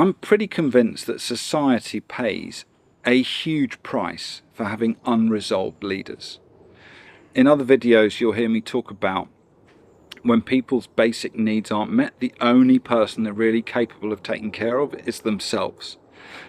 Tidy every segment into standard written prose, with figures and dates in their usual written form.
I'm pretty convinced that society pays a huge price for having unresolved leaders. In other videos, you'll hear me talk about when people's basic needs aren't met, the only person they're really capable of taking care of is themselves.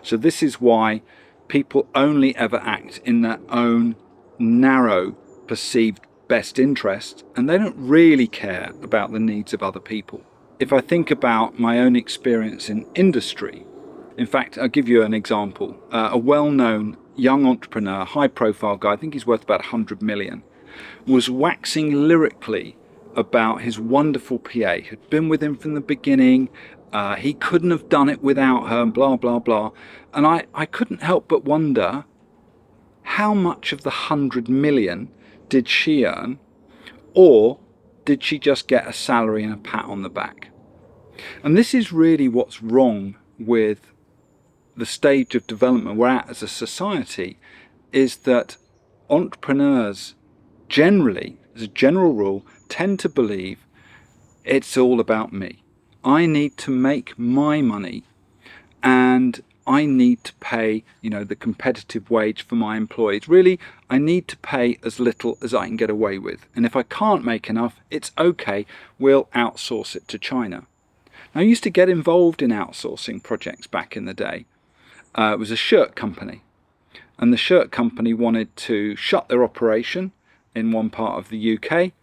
So this is why people only ever act in their own narrow perceived best interest, and they don't really care about the needs of other people. If I think about my own experience in industry, in fact, I'll give you an example. A well-known young entrepreneur, high-profile guy, I think he's worth about 100 million, was waxing lyrically about his wonderful PA, who'd been with him from the beginning. He couldn't have done it without her, and blah, blah, blah. And I couldn't help but wonder, how much of the 100 million did she earn? Or did she just get a salary and a pat on the back? And this is really what's wrong with the stage of development we're at as a society, is that entrepreneurs generally, as a general rule, tend to believe it's all about me. I need to make my money, and I need to pay, the competitive wage for my employees. Really, I need to pay as little as I can get away with. And if I can't make enough, it's okay, we'll outsource it to China. Now, I used to get involved in outsourcing projects back in the day. It was a shirt company, and the shirt company wanted to shut their operation in one part of the UK,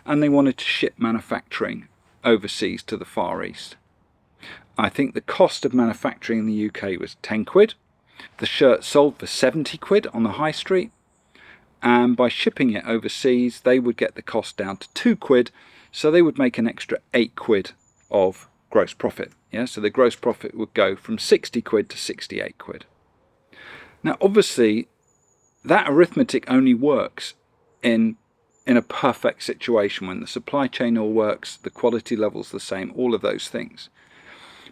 and they wanted to ship manufacturing overseas to the Far East. I think the cost of manufacturing in the UK was 10 quid. The shirt sold for 70 quid on the high street, and by shipping it overseas they would get the cost down to 2 quid, so they would make an extra 8 quid of gross profit. So the gross profit would go from 60 quid to 68 quid. Now obviously that arithmetic only works in a perfect situation, when the supply chain all works, the quality level's the same, all of those things.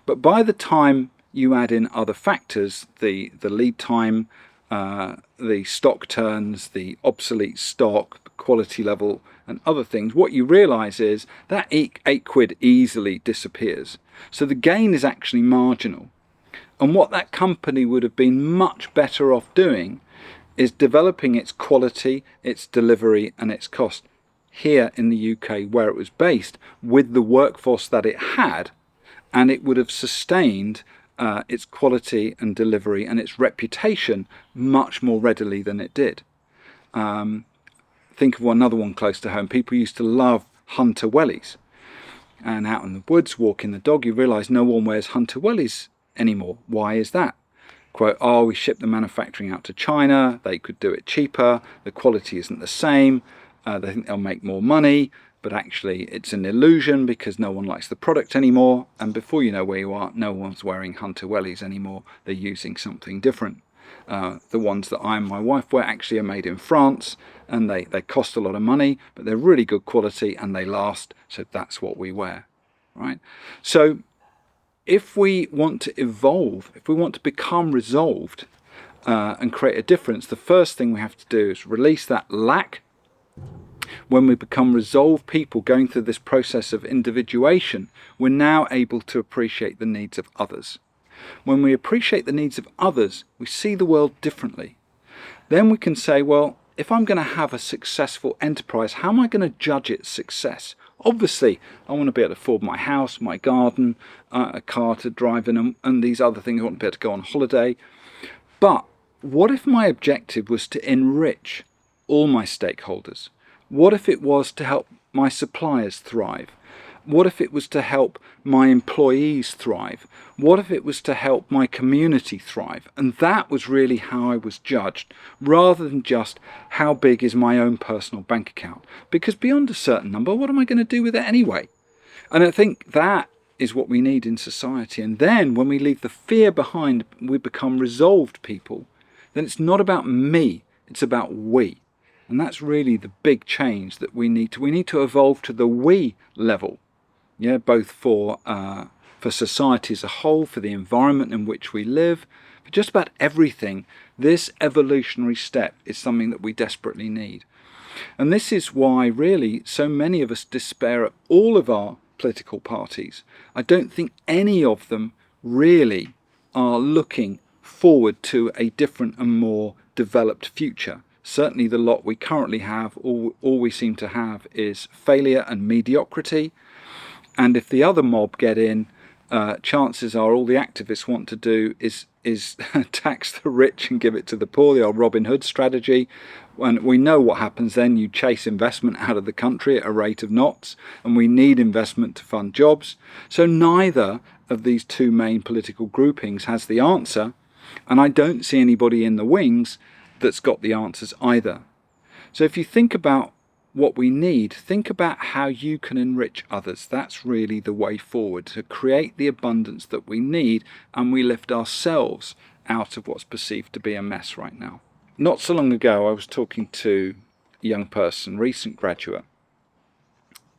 But by the time you add in other factors, the lead time, the stock turns, the obsolete stock, the quality level and other things, what you realise is that 8 quid easily disappears. So the gain is actually marginal. And what that company would have been much better off doing is developing its quality, its delivery and its cost here in the UK, where it was based, with the workforce that it had, and it would have sustained its quality and delivery and its reputation much more readily than it did. Think of another one close to home. People used to love hunter wellies, and out in the woods walking the dog, you realise no one wears hunter wellies anymore. Why is that? Quote, we ship the manufacturing out to China, they could do it cheaper, the quality isn't the same, they think they'll make more money, but actually it's an illusion because no one likes the product anymore, and before you know where you are, no one's wearing hunter wellies anymore, they're using something different. The ones that I and my wife wear actually are made in France, and they cost a lot of money, but they're really good quality and they last, so that's what we wear, right? So if we want to evolve, if we want to become resolved and create a difference, the first thing we have to do is release that lack. When we become resolved people going through this process of individuation, we're now able to appreciate the needs of others. When we appreciate the needs of others, we see the world differently. Then we can say, well, if I'm going to have a successful enterprise, how am I going to judge its success? Obviously, I want to be able to afford my house, my garden, a car to drive in, and these other things. I want to be able to go on holiday. But what if my objective was to enrich all my stakeholders? What if it was to help my suppliers thrive? What if it was to help my employees thrive? What if it was to help my community thrive? And that was really how I was judged, rather than just how big is my own personal bank account. Because beyond a certain number, what am I going to do with it anyway? And I think that is what we need in society. And then when we leave the fear behind, we become resolved people, then it's not about me, it's about we. And that's really the big change that we need to evolve to the we level. Both for society as a whole, for the environment in which we live, for just about everything. This evolutionary step is something that we desperately need. And this is why really so many of us despair at all of our political parties. I don't think any of them really are looking forward to a different and more developed future. Certainly the lot we currently have, all we seem to have is failure and mediocrity. And if the other mob get in, chances are all the activists want to do is tax the rich and give it to the poor, the old Robin Hood strategy. And we know what happens then. You chase investment out of the country at a rate of knots, and we need investment to fund jobs. So neither of these two main political groupings has the answer, and I don't see anybody in the wings that's got the answers either. So if you think about what we need, think about how you can enrich others. That's really the way forward, to create the abundance that we need, and we lift ourselves out of what's perceived to be a mess right now. Not so long ago I was talking to a young person, recent graduate,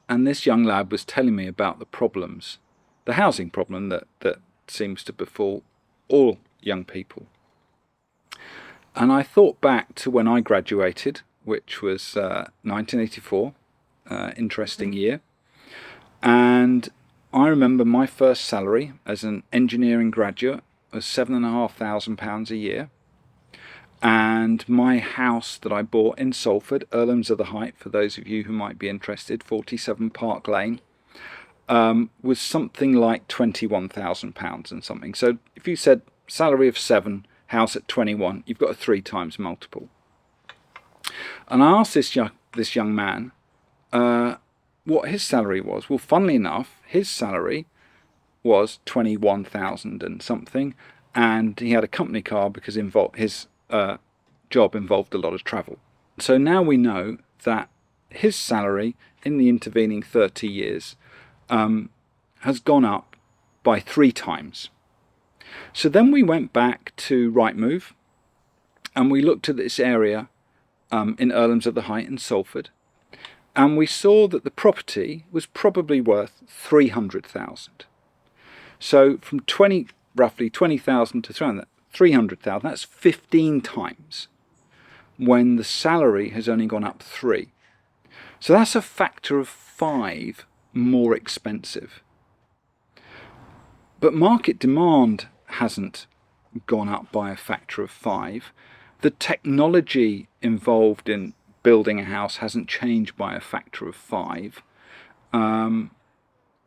and this young lad was telling me about the problems, the housing problem that seems to befall all young people. And I thought back to when I graduated, which was 1984, interesting year. And I remember my first salary as an engineering graduate was £7,500 a year. And my house that I bought in Salford, Earlhams of the Height, for those of you who might be interested, 47 Park Lane, was something like £21,000 and something. So if you said salary of 7, house at 21, you've got a 3 times multiple. And I asked this young man what his salary was. Well, funnily enough, his salary was 21,000 and something, and he had a company car because his job involved a lot of travel. So now we know that his salary in the intervening 30 years has gone up by 3 times. So then we went back to Rightmove and we looked at this area in Earlhams of the Height in Salford, and we saw that the property was probably worth 300,000. So from roughly 20,000 to 300,000, that's 15 times, when the salary has only gone up 3. So that's a factor of 5 more expensive. But market demand hasn't gone up by a factor of 5. The technology involved in building a house hasn't changed by a factor of 5. And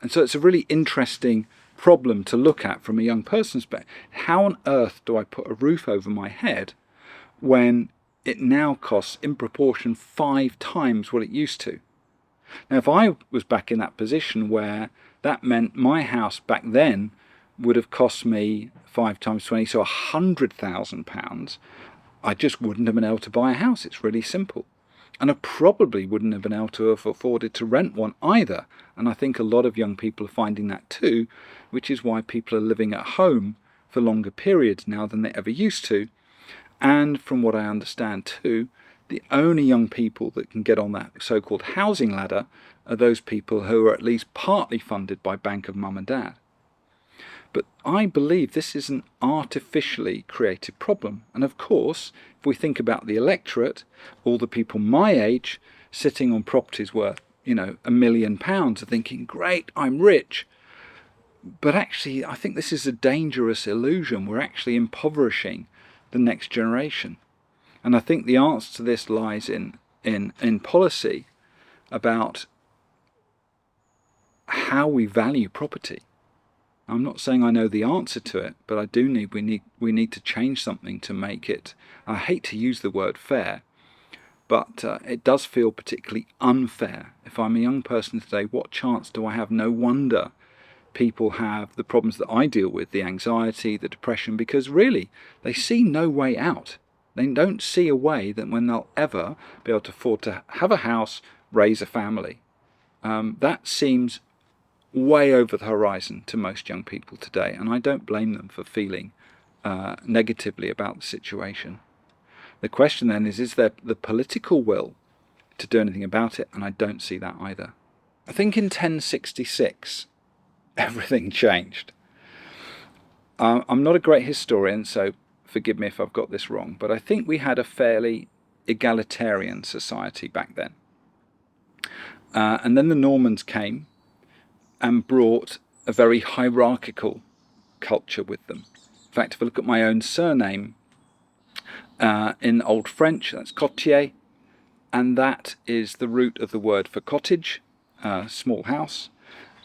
so it's a really interesting problem to look at from a young person's perspective. How on earth do I put a roof over my head when it now costs in proportion 5 times what it used to? Now, if I was back in that position where that meant my house back then would have cost me 5 times 20, so £100,000, I just wouldn't have been able to buy a house. It's really simple. And I probably wouldn't have been able to have afforded to rent one either. And I think a lot of young people are finding that too, which is why people are living at home for longer periods now than they ever used to. And from what I understand too, the only young people that can get on that so-called housing ladder are those people who are at least partly funded by Bank of Mum and Dad. But I believe this is an artificially created problem. And of course, if we think about the electorate, all the people my age sitting on properties worth, £1 million are thinking, great, I'm rich. But actually, I think this is a dangerous illusion. We're actually impoverishing the next generation. And I think the answer to this lies in policy about how we value property. I'm not saying I know the answer to it, but I do we need to change something to make it, I hate to use the word fair, but it does feel particularly unfair. If I'm a young person today, what chance do I have? No wonder people have the problems that I deal with, the anxiety, the depression, because really they see no way out. They don't see a way that when they'll ever be able to afford to have a house, raise a family. That seems way over the horizon to most young people today, and I don't blame them for feeling negatively about the situation. The question then is there the political will to do anything about it? And I don't see that either. I think in 1066 everything changed. I'm not a great historian, so forgive me if I've got this wrong, but I think we had a fairly egalitarian society back then. And then the Normans came and brought a very hierarchical culture with them. In fact, if I look at my own surname, in Old French, that's cotier, and that is the root of the word for cottage, small house.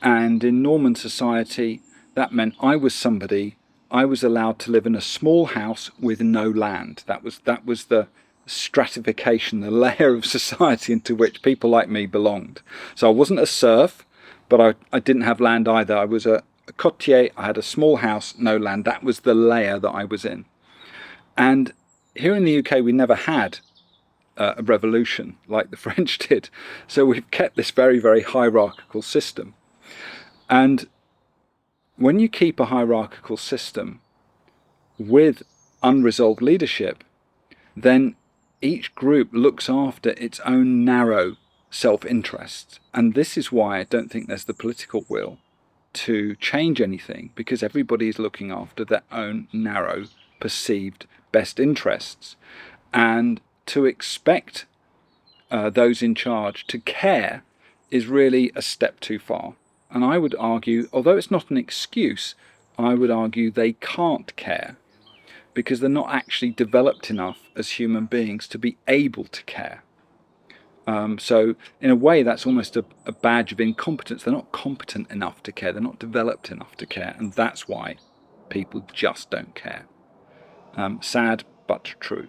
And in Norman society, that meant I was allowed to live in a small house with no land. That was the stratification, the layer of society into which people like me belonged. So I wasn't a serf, but I didn't have land either. I was a cotier, I had a small house, no land. That was the layer that I was in. And here in the UK, we never had a revolution like the French did. So we've kept this very, very hierarchical system. And when you keep a hierarchical system with unresolved leadership, then each group looks after its own narrow self-interest. And this is why I don't think there's the political will to change anything, because everybody is looking after their own narrow perceived best interests. And to expect those in charge to care is really a step too far. And I would argue, although it's not an excuse, I would argue they can't care because they're not actually developed enough as human beings to be able to care. So in a way, that's almost a badge of incompetence. They're not competent enough to care. They're not developed enough to care. And that's why people just don't care. Sad, but true.